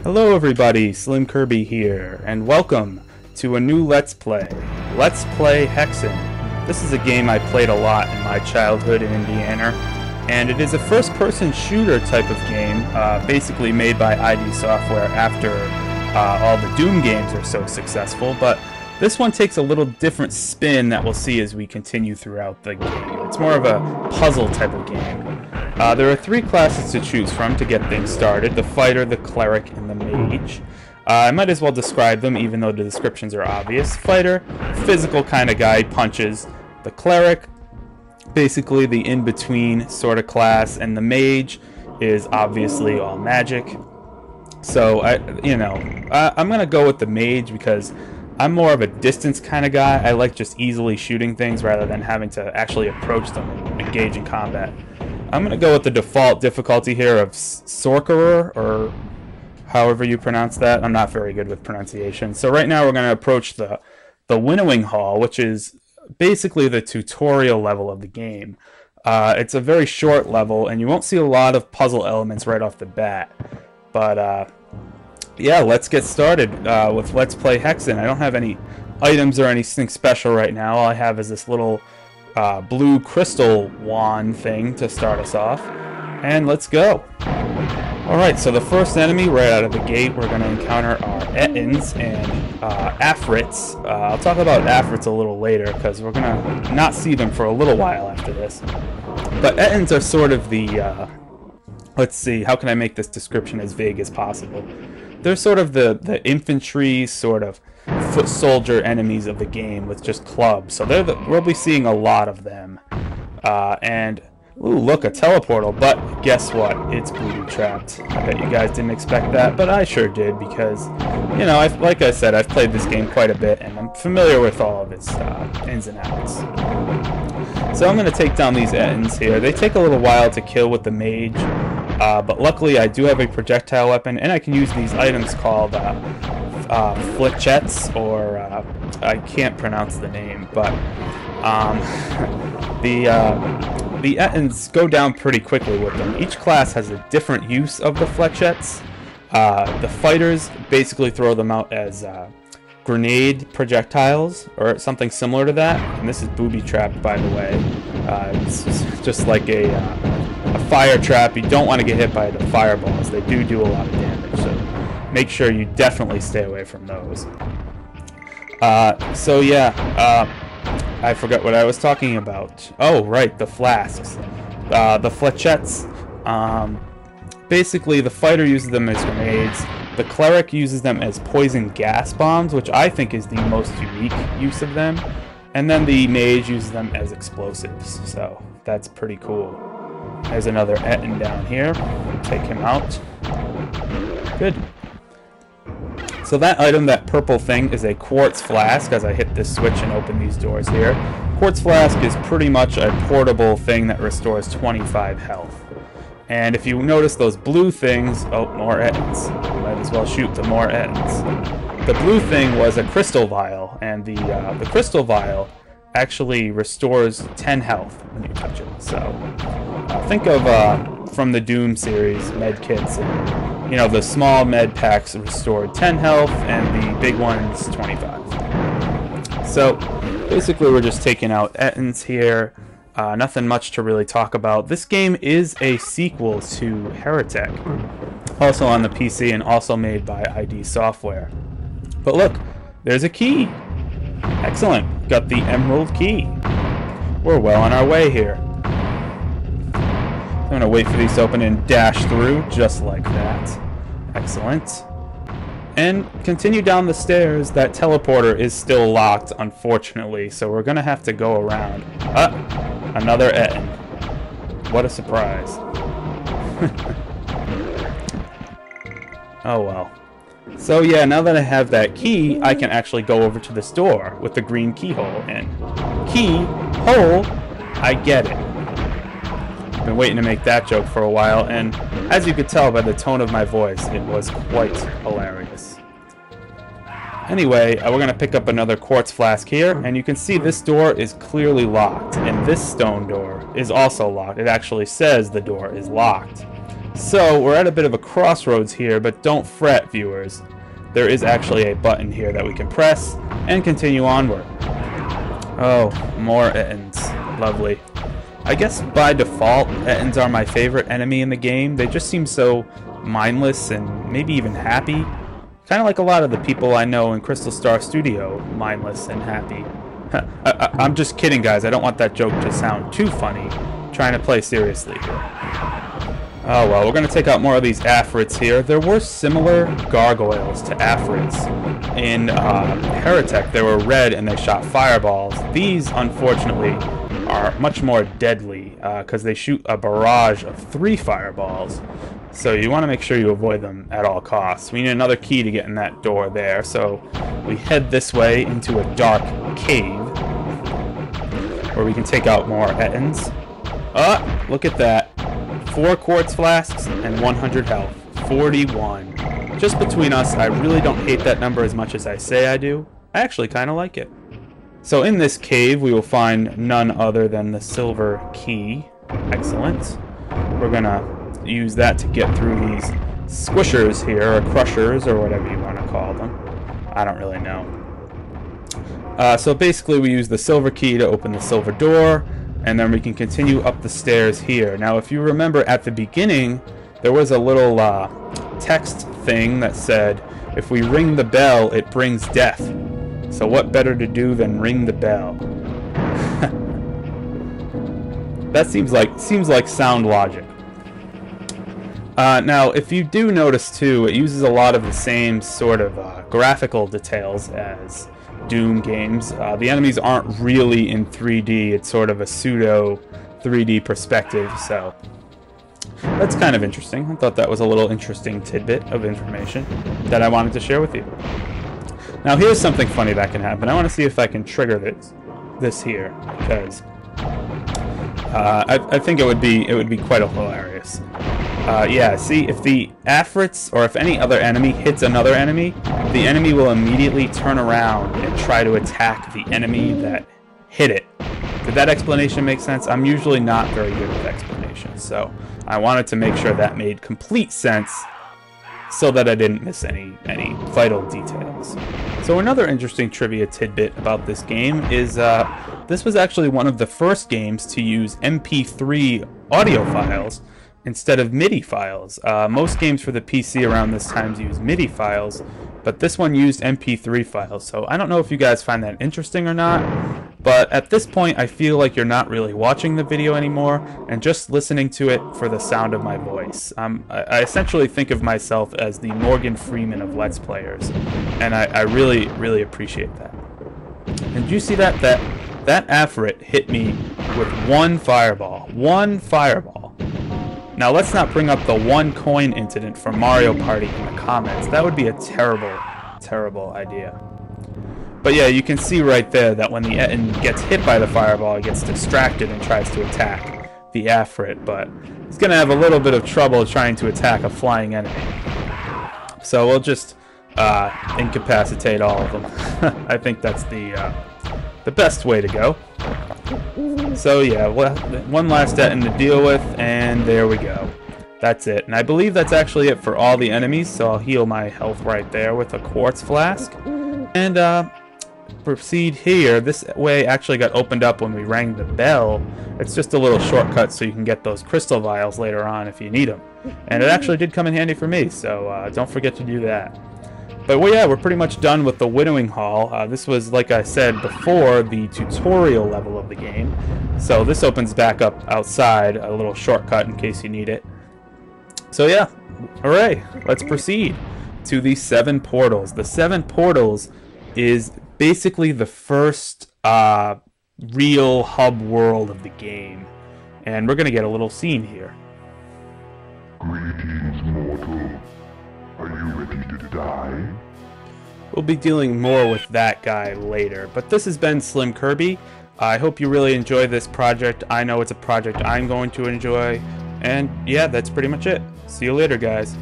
Hello everybody, SlimKirby here, and welcome to a new Let's Play. Let's Play Hexen. This is a game I played a lot in my childhood in Indiana, and it is a first-person shooter type of game, basically made by ID Software after all the Doom games are so successful, but this one takes a little different spin that we'll see as we continue throughout the game. It's more of a puzzle type of game. There are three classes to choose from to get things started: the fighter, the cleric, and the mage. I might as well describe them even though the descriptions are obvious. Fighter, physical kind of guy, punches. The cleric, basically the in-between sort of class, and the mage is obviously all magic. So, I'm going to go with the mage because I'm more of a distance kind of guy. I like just easily shooting things rather than having to actually approach them and engage in combat. I'm going to go with the default difficulty here of Sorcerer, or however you pronounce that. I'm not very good with pronunciation. So right now we're going to approach the Winnowing Hall, which is basically the tutorial level of the game. It's a very short level, and you won't see a lot of puzzle elements right off the bat. But yeah, let's get started with Let's Play Hexen. I don't have any items or anything special right now. All I have is this little blue crystal wand thing to start us off, and let's go. Alright, so the first enemy right out of the gate we're going to encounter are Ettins and Afrits. I'll talk about Afrits a little later because we're going to not see them for a little while after this. But Ettins are sort of the, let's see, how can I make this description as vague as possible? They're sort of the infantry sort of foot soldier enemies of the game with just clubs. So we'll be seeing a lot of them. And ooh, look, a teleportal. But guess what? It's booby trapped. I bet you guys didn't expect that, but I sure did because, you know, like I said, I've played this game quite a bit and I'm familiar with all of its ins and outs. So I'm going to take down these Ettins here. They take a little while to kill with the mage, but luckily I do have a projectile weapon and I can use these items called flechettes, or I can't pronounce the name, but the Ettins go down pretty quickly with them. Each class has a different use of the flechettes. The fighters basically throw them out as grenade projectiles or something similar to that, and this is booby trapped, by the way. It's just like a fire trap. You don't want to get hit by the fireballs. They do a lot of damage, so make sure you definitely stay away from those. So yeah, I forgot what I was talking about. Oh, right, the flasks. The flechettes, basically the fighter uses them as grenades. The cleric uses them as poison gas bombs, which I think is the most unique use of them. And then the mage uses them as explosives, so that's pretty cool. There's another Ettin down here. Take him out. Good. So that item, that purple thing, is a quartz flask, as I hit this switch and open these doors here. Quartz flask is pretty much a portable thing that restores 25 health. And if you notice those blue things, oh, more Ettins. Might as well shoot the more Ettins. The blue thing was a crystal vial, and the crystal vial actually restores 10 health when you touch it. So think of from the Doom series, med kits, and, you know, the small med packs restored 10 health, and the big ones 25. So basically we're just taking out Ettins here. Nothing much to really talk about. This game is a sequel to Heretic, also on the PC and also made by ID Software. But look, there's a key. Excellent. Got the emerald key. We're well on our way here. I'm going to wait for these to open and dash through just like that. Excellent. And continue down the stairs. That teleporter is still locked, unfortunately, so we're going to have to go around. Another Ettin. What a surprise. Oh well. So yeah, now that I have that key, I can actually go over to this door with the green keyhole. And keyhole, I get it. I've been waiting to make that joke for a while, and as you could tell by the tone of my voice, it was quite hilarious. Anyway, we're going to pick up another quartz flask here, and you can see this door is clearly locked, and this stone door is also locked. It actually says the door is locked. So we're at a bit of a crossroads here, but don't fret, viewers. There is actually a button here that we can press and continue onward. Oh, more Ettins. Lovely. I guess by default, Ettins are my favorite enemy in the game. They just seem so mindless and maybe even happy. Kind of like a lot of the people I know in Crystal Star Studio, mindless and happy. I'm just kidding, guys. I don't want that joke to sound too funny. I'm trying to play seriously here. Oh well, we're going to take out more of these Afrits here. There were similar gargoyles to Afrits in Heretic. They were red and they shot fireballs. These, unfortunately, are much more deadly because they shoot a barrage of 3 fireballs. So you want to make sure you avoid them at all costs. We need another key to get in that door there. So we head this way into a dark cave where we can take out more Ettins. Look at that. 4 quartz flasks and 100 health. 41. Just between us, I really don't hate that number as much as I say I do. I actually kind of like it. So in this cave, we will find none other than the silver key. Excellent. We're going to use that to get through these squishers here, or crushers, or whatever you want to call them. I don't really know. So basically, we use the silver key to open the silver door, and then we can continue up the stairs here. Now, if you remember at the beginning, there was a little text thing that said, if we ring the bell, it brings death. So what better to do than ring the bell? That seems like sound logic. Now, if you do notice too, it uses a lot of the same sort of graphical details as Doom games. The enemies aren't really in 3D. It's sort of a pseudo 3D perspective, so that's kind of interesting. I thought that was a little interesting tidbit of information that I wanted to share with you. Now here's something funny that can happen. I want to see if I can trigger this here, because I think it would be quite hilarious. Yeah, see, if the Afrits, or if any other enemy hits another enemy, the enemy will immediately turn around and try to attack the enemy that hit it. Did that explanation make sense? I'm usually not very good with explanations, so I wanted to make sure that made complete sense so that I didn't miss any vital details. So another interesting trivia tidbit about this game is this was actually one of the first games to use MP3 audio files instead of MIDI files. Most games for the PC around this time use MIDI files, but this one used MP3 files. So I don't know if you guys find that interesting or not, but at this point I feel like you're not really watching the video anymore and just listening to it for the sound of my voice. I essentially think of myself as the Morgan Freeman of Let's Players, and I really, really appreciate that. And do you see that? That Afrit hit me with 1 fireball. 1 fireball. Now let's not bring up the 1 coin incident from Mario Party in the comments. That would be a terrible, terrible idea. But yeah, you can see right there that when the Ettin gets hit by the fireball, it gets distracted and tries to attack the Afrit, but he's going to have a little bit of trouble trying to attack a flying enemy. So we'll just incapacitate all of them. I think that's the best way to go. So yeah, well, 1 last Ettin to deal with, and there we go. That's it. And I believe that's actually it for all the enemies, so I'll heal my health right there with a quartz flask. And proceed here. This way actually got opened up when we rang the bell. It's just a little shortcut so you can get those crystal vials later on if you need them. And it actually did come in handy for me, so don't forget to do that. But well, yeah, we're pretty much done with the Winnowing Hall. This was, like I said before, the tutorial level of the game. So this opens back up outside, a little shortcut in case you need it. So yeah, hooray! Let's proceed to the 7 portals. The 7 portals is basically the first real hub world of the game. And we're going to get a little scene here. Greetings, mortal. Are you ready to die? We'll be dealing more with that guy later, but this has been SlimKirby. I hope you really enjoy this project. I know it's a project I'm going to enjoy, and yeah, that's pretty much it. See you later, guys.